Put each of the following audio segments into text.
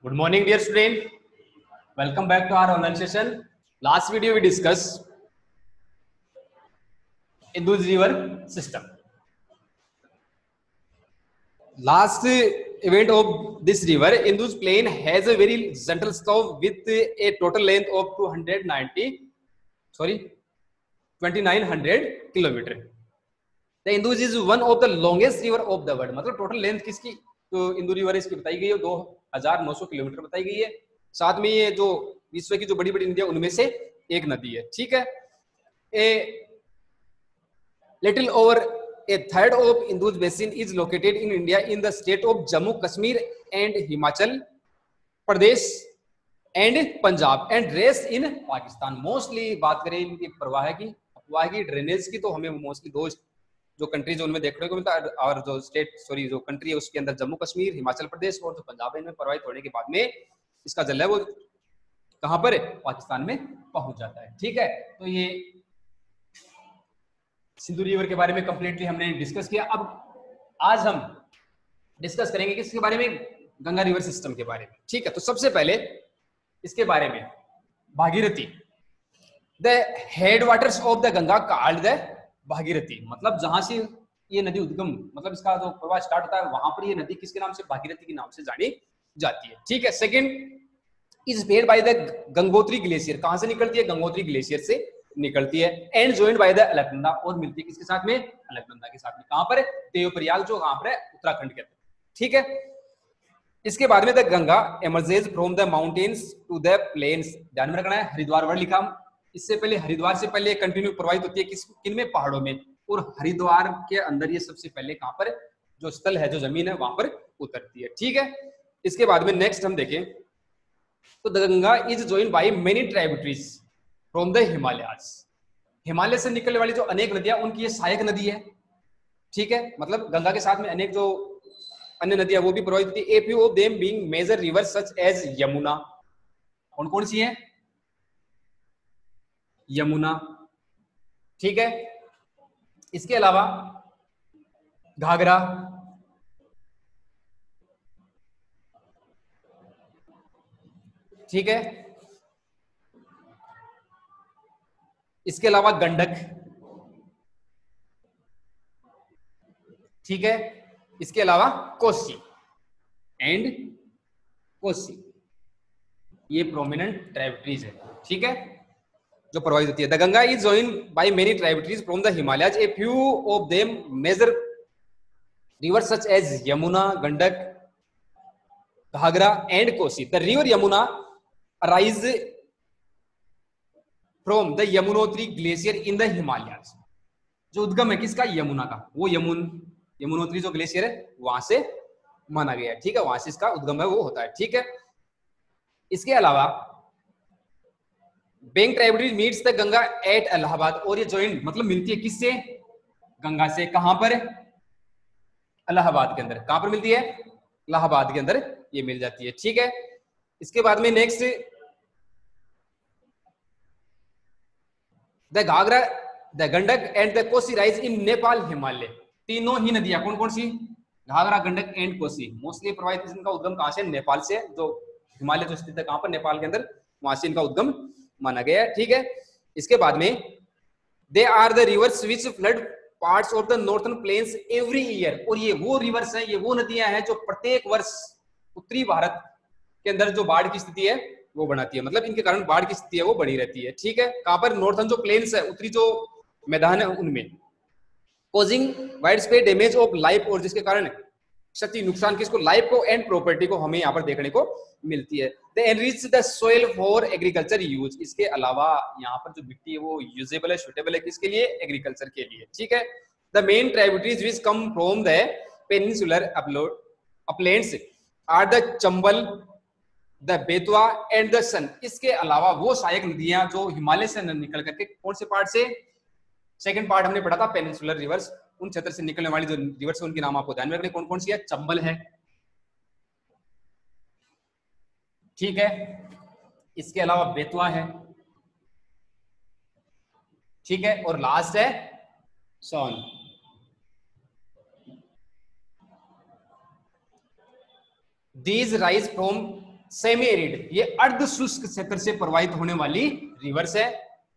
Good morning, dear student. Welcome back to our online session. Last video we discussed Indus River system. Last event of this river, Indus plain has a very central stop with a total length of 2900 kilometer. The Indus is one of the longest river of the world. मतलब total length किसकी तो Indu river इसकी बताई गई है 2900 kilometre बताई गई है। साथ में ये जो विश्व की जो बड़ी बड़ी नदियां उनमें से एक नदी है। ठीक है, a little over a third of Indus basin is located in India in the state of Jammu Kashmir and Himachal Pradesh and Punjab and rest in Pakistan. Mostly बात करें इनकी प्रवाह की ड्रेनेज की तो हमें मोस्टली दो जो कंट्रीज उनमें देखने को मिलता है और जो जो कंट्री है उसके अंदर जम्मू कश्मीर, हिमाचल प्रदेश और जो पंजाब है इनमें प्रवाहित होने के बाद में इसका जल है वो कहां पर पाकिस्तान में पहुंच जाता है। ठीक है, तो ये सिंधु रिवर के बारे में कंप्लीटली हमने डिस्कस किया। अब आज हम डिस्कस करेंगे किसके बारे में, गंगा रिवर सिस्टम के बारे में। ठीक है, तो सबसे पहले इसके बारे में Bhagirathi, the head waters of the Ganga called the Bhagirathi, मतलब जहां से ये नदी उद्गम मतलब इसका जो प्रवाह स्टार्ट होता है वहां पर ये नदी किसके नाम से, भागीरथी के नाम से जानी जाती है। ठीक है, second is fed by the Gangotri glacier, कहां से निकलती है, गंगोत्री ग्लेशियर से निकलती है। And joined by the Alaknanda, और मिलती है किसके साथ में, अलकनंदा के साथ में। कहां पर, देवप्रयाग जो कहां पर है, उत्तराखंड के अंदर। ठीक है, इसके बाद में the Ganga emerges from the mountains to the plains, ध्यान में रखना है हरिद्वार वर्ड लिखा, इससे पहले हरिद्वार से पहले कंटिन्यू प्रवाहित होती है किनमें, पहाड़ों में, और हरिद्वार के अंदर ये सबसे पहले कहां पर जो स्थल है, जो जमीन है वहां पर उतरती है। ठीक है, इसके बाद में नेक्स्ट हम देखें तो the Ganga is joined by many tributaries from the Himalayas, Himalaya से निकलने वाली जो अनेक नदियां उनकी ये सहायक नदी है। ठीक है, मतलब गंगा के साथ में अनेक जो अन्य नदियां वो भी प्रवाहित होती है। A few of them being major river such as Yamuna, कौन कौन सी है, यमुना। ठीक है, इसके अलावा घाघरा, ठीक है, इसके अलावा गंडक, ठीक है, इसके अलावा कोसी एंड कोसी, ये प्रोमिनेंट ट्राइब्यूटरीज है। ठीक है, जो प्रवाहित होती है। The Ganga is joined by many tributaries from the Himalayas, a few of them major river such as Yamuna, Gandak, Ghaghara and Kosi. The river Yamuna arise from the Yamunotri glacier in the Himalayas, जो उद्गम है किसका, यमुना का, वो यमुनोत्री जो ग्लेशियर है वहां से माना गया है। ठीक है, वहां से इसका उद्गम है वो होता है। ठीक है, इसके अलावा बेंग tributary meets the Ganga at Allahabad, और ये जॉइंट मतलब मिलती है किससे, गंगा से, कहां पर, इलाहाबाद के अंदर। कहां पर मिलती है, इलाहाबाद के अंदर ये मिल जाती है। ठीक है, इसके बाद में next the Ghaghara, the Gandak and the Kosi rise in Nepal Himalaya, तीनों ही नदियां कौन कौन सी, घाघरा, गंडक एंड कोसी, मोस्टली प्रवाहित इनका उद्गम कहां से, नेपाल से, जो हिमालय जो स्थित है कहां पर, नेपाल के अंदर, वहां से इनका उद्गम माना गया है। ठीक है, इसके बाद में they are the rivers which flood parts of the northern plains every year, और ये वो रिवर्स हैं, ये वो नदियां हैं जो प्रत्येक वर्ष उत्तरी भारत के अंदर जो बाढ़ की स्थिति है वो बनाती है, मतलब इनके कारण बाढ़ की स्थिति है वो बनी रहती है। ठीक है, कहां पर, नॉर्थर्न जो प्लेन्स है, उत्तरी जो मैदान है उनमें, causing wide spread damage of life, और जिसके कारण क्षति नुकसान किसको, लाइफ को एंड प्रॉपर्टी को हमें यहाँ पर देखने को मिलती है। The enrich the soil for agriculture use, इसके अलावा यहाँ पर जो मिट्टी है वो यूजेबल है, सुटेबल है किसके लिए, एग्रीकल्चर के लिए। ठीक है, the main tributaries which come from the peninsular uplands are the Chambal, the Betwa and the Son, इसके अलावा वो सहायक नदियां जो हिमालय से निकल करके कौन से पार्ट से, सेकंड पार्ट हमने पढ़ा था पेनिनसुलर रिवर्स, उन क्षेत्र से निकलने वाली जो रिवर्स है उनके नाम आपको ध्यान में रखने, कौन कौन सी है, चंबल है, ठीक है, इसके अलावा बेतवा है, ठीक है, और लास्ट है सोन। These rise from semi arid, ये अर्ध शुष्क क्षेत्र से प्रवाहित होने वाली रिवर्स है,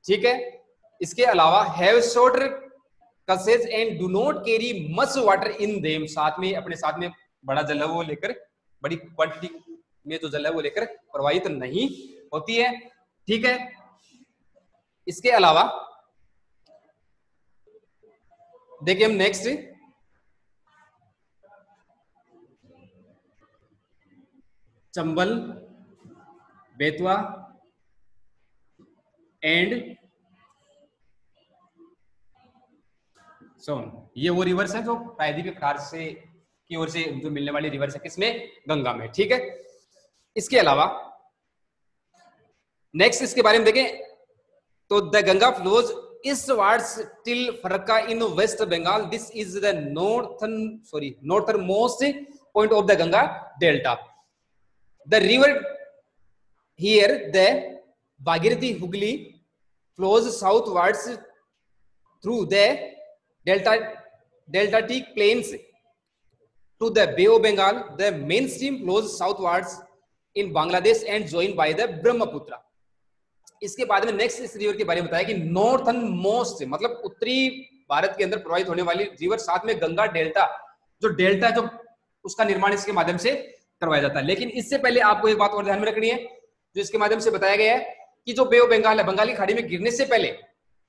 ठीक है। इसके अलावा have short courses and do not carry much water in them, साथ में अपने साथ में बड़ा जल है वो लेकर, बड़ी क्वांटिटी में जो जल है वो लेकर प्रवाहित नहीं होती है, ठीक है। इसके अलावा देखिए हम नेक्स्ट चंबल, बेतवा एंड सोन, ये वो रिवर्स है जो प्रायद्वीपीय पठार से की ओर से जो मिलने वाली रिवर्स है, किसमें, गंगा में, ठीक है। इसके अलावा नेक्स्ट इसके बारे में देखें तो the Ganga flows eastwards till Farakka in West Bengal, this is the northern most point of the Ganga delta. The river here the Bhagirathi Hooghly flows southwards through the deltatic plains to the Bay of Bengal. The main stream flows southwards in Bangladesh and joined by the Brahmaputra. इसके बाद में next इस river के बारे में बताया कि northern most मतलब उत्तरी भारत के अंदर प्रवाहित होने वाली रिवर, साथ में गंगा डेल्टा, जो डेल्टा जो उसका निर्माण इसके माध्यम से करवाया जाता है। लेकिन इससे पहले आपको एक बात और ध्यान में रखनी है, जो इसके माध्यम से बताया गया है कि जो बे ऑफ बंगाल है, बंगाली खाड़ी में गिरने से पहले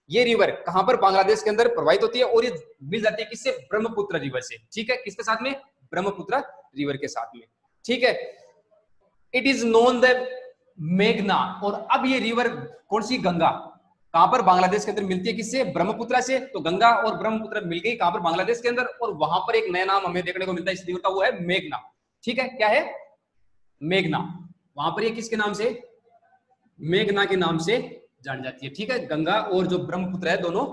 ये रिवर कहां पर, बांग्लादेश के अंदर प्रवाहित होती है और ये मिल जाती है किससे, ब्रह्मपुत्र रिवर से, ठीक है। किसके साथ में, ब्रह्मपुत्र रिवर के साथ में, ठीक है। इट इज नोन द मेघना, और अब ये रिवर कौन सी, गंगा, कहां पर, बांग्लादेश के अंदर मिलती है, किससे, ब्रह्मपुत्र से। तो गंगा और ब्रह्मपुत्र मिल गई कहां पर, बांग्लादेश के अंदर, और वहां पर एक नया नाम हमें देखने को मिलता है इस रिवर का, वो है मेघना, ठीक है। क्या है, मेघना, वहां पर ये किसके नाम से, मेघना के नाम से जान जाती है, ठीक है। गंगा और जो ब्रह्मपुत्र है दोनों,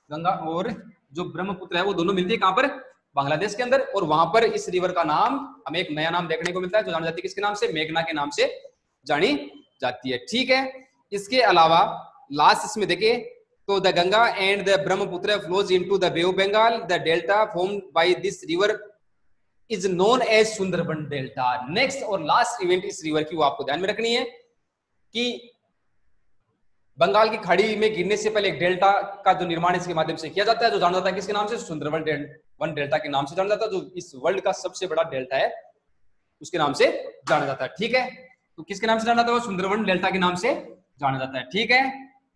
गंगा और जो ब्रह्मपुत्र है वो दोनों मिलती है कहां पर, बांग्लादेश के अंदर, और वहां पर इस रिवर का नाम हमें एक नया नाम देखने को मिलता है जो जानी जाती है किसके नाम से, मेघना के नाम से जानी जाती है, ठीक है। इसके अलावा लास्ट इसमें देखे तो the Ganga and the Brahmaputra flows into the bay of Bengal, the delta formed by this river is known as Sundarban delta. Next और लास्ट इवेंट इस रिवर की वो आपको ध्यान में रखनी है कि बंगाल की खाड़ी में गिरने से पहले एक डेल्टा का जो निर्माण इसके माध्यम से किया जाता है, जो जाना जाता है किसके नाम से, सुंदरबन डेल्टा के नाम से जाना जाता है, जो इस वर्ल्ड का सबसे बड़ा डेल्टा है उसके नाम से जाना जाता है, ठीक है। तो किसके नाम से जाना जाता है, सुंदरबन डेल्टा के नाम से जाना जाता है, ठीक है।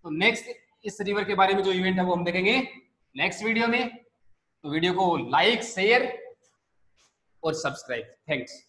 तो नेक्स्ट इस रिवर के बारे में जो इवेंट है वो हम देखेंगे नेक्स्ट वीडियो में। तो वीडियो को लाइक, शेयर और सब्सक्राइब, थैंक्स।